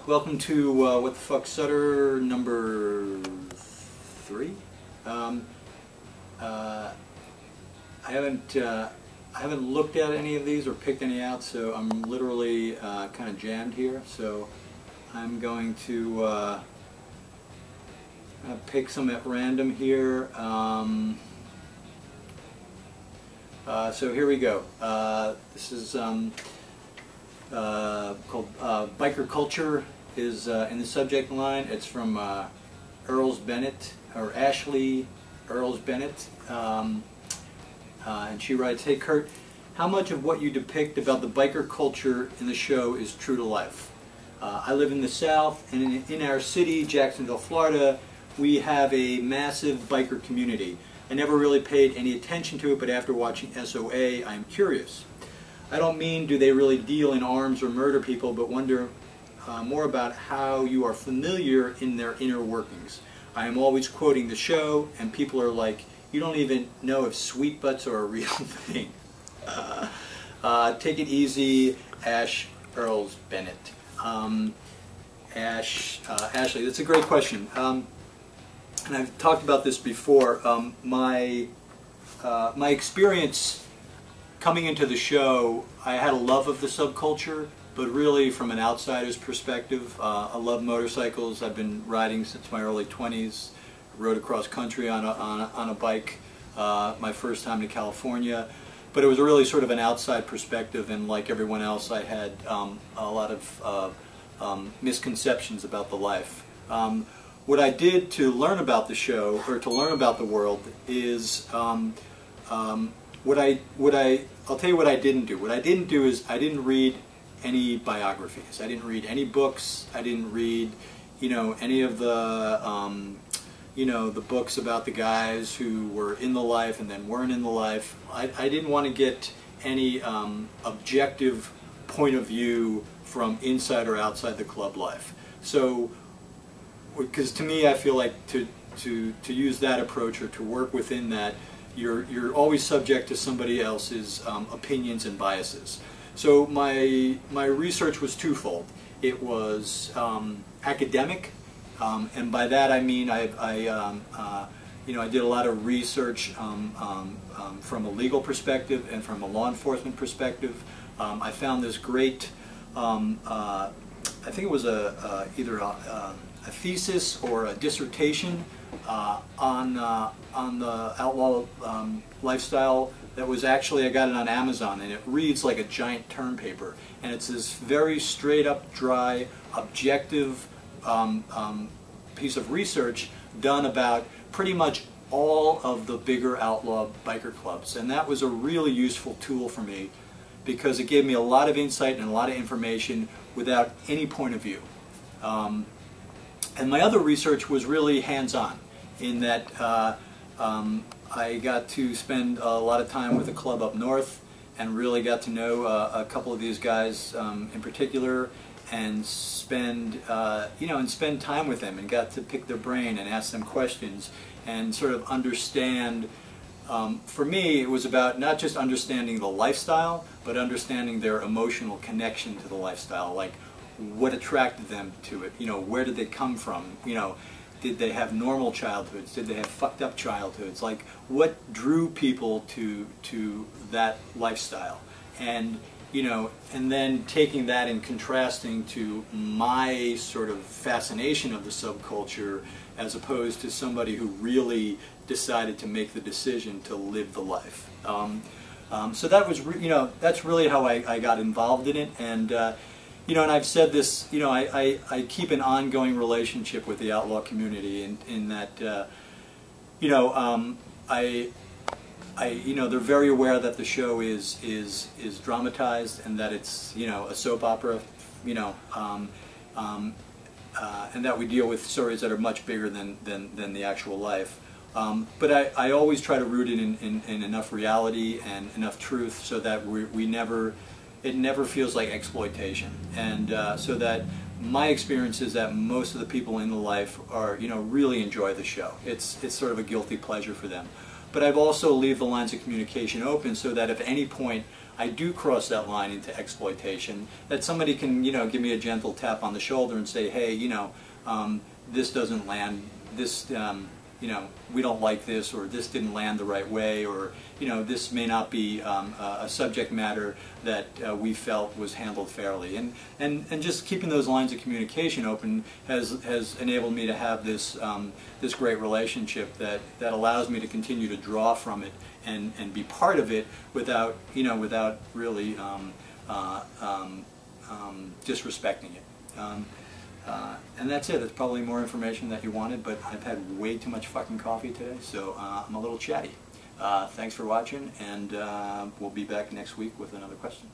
Welcome to WTFSutter number 3. I haven't looked at any of these or picked any out, so I'm literally kind of jammed here. So I'm going to pick some at random here. So here we go. This is called Biker Culture is in the subject line. It's from Ashley Earls Bennett, and she writes, "Hey Kurt, how much of what you depict about the biker culture in the show is true to life? I live in the South, and in our city, Jacksonville, Florida, we have a massive biker community. I never really paid any attention to it, but after watching SOA, I'm curious. I don't mean do they really deal in arms or murder people, but wonder more about how you are familiar in their inner workings. I am always quoting the show, and people are like, you don't even know if sweet butts are a real thing. Take it easy, Ash Earls Bennett." Ashley, that's a great question. And I've talked about this before. My experience coming into the show, I had a love of the subculture, but really from an outsider's perspective. I love motorcycles. I've been riding since my early 20s. Rode across country on a bike my first time to California. But it was really sort of an outside perspective, and like everyone else, I had a lot of misconceptions about the life. What I did to learn about the show, or to learn about the world, is I'll tell you what I didn't do. What I didn't do is I didn't read any biographies. I didn't read any books. I didn't read, any of the, the books about the guys who were in the life and then weren't in the life. I didn't want to get any objective point of view from inside or outside the club life. So, because to me, I feel like to use that approach, or to work within that, you're always subject to somebody else's opinions and biases. So my research was twofold. It was academic, and by that I mean I did a lot of research from a legal perspective and from a law enforcement perspective. I found this great, I think it was either a thesis or a dissertation on the outlaw lifestyle that was actually, I got it on Amazon, and it reads like a giant term paper, and it's this very straight up, dry, objective piece of research done about pretty much all of the bigger outlaw biker clubs. And that was a really useful tool for me, because it gave me a lot of insight and a lot of information without any point of view. And my other research was really hands-on, in that I got to spend a lot of time with a club up north, and really got to know a couple of these guys in particular, and spend spend time with them, and got to pick their brain and ask them questions and sort of understand. For me, it was about not just understanding the lifestyle, but understanding their emotional connection to the lifestyle. Like, what attracted them to it? Where did they come from? Did they have normal childhoods? Did they have fucked up childhoods? Like, what drew people to that lifestyle? And and then taking that and contrasting to my sort of fascination of the subculture, as opposed to somebody who really decided to make the decision to live the life. So that was, that's really how I got involved in it. And and I've said this, I keep an ongoing relationship with the outlaw community, in that, they're very aware that the show is dramatized, and that it's, a soap opera, and that we deal with stories that are much bigger than the actual life. But I always try to root it in enough reality and enough truth, so that it never feels like exploitation, and so that my experience is that most of the people in the life are, really enjoy the show. It's sort of a guilty pleasure for them. But I've also leave the lines of communication open, so that if at any point I do cross that line into exploitation, that somebody can, you know, give me a gentle tap on the shoulder and say, hey, you know, this doesn't land, this, you know, we don't like this, or this didn't land the right way, or, you know, this may not be a subject matter that we felt was handled fairly. And just keeping those lines of communication open has enabled me to have this, this great relationship that allows me to continue to draw from it and be part of it without, you know, without really disrespecting it. And that's it. It's probably more information that you wanted, but I've had way too much fucking coffee today, so I'm a little chatty. Thanks for watching, and we'll be back next week with another question.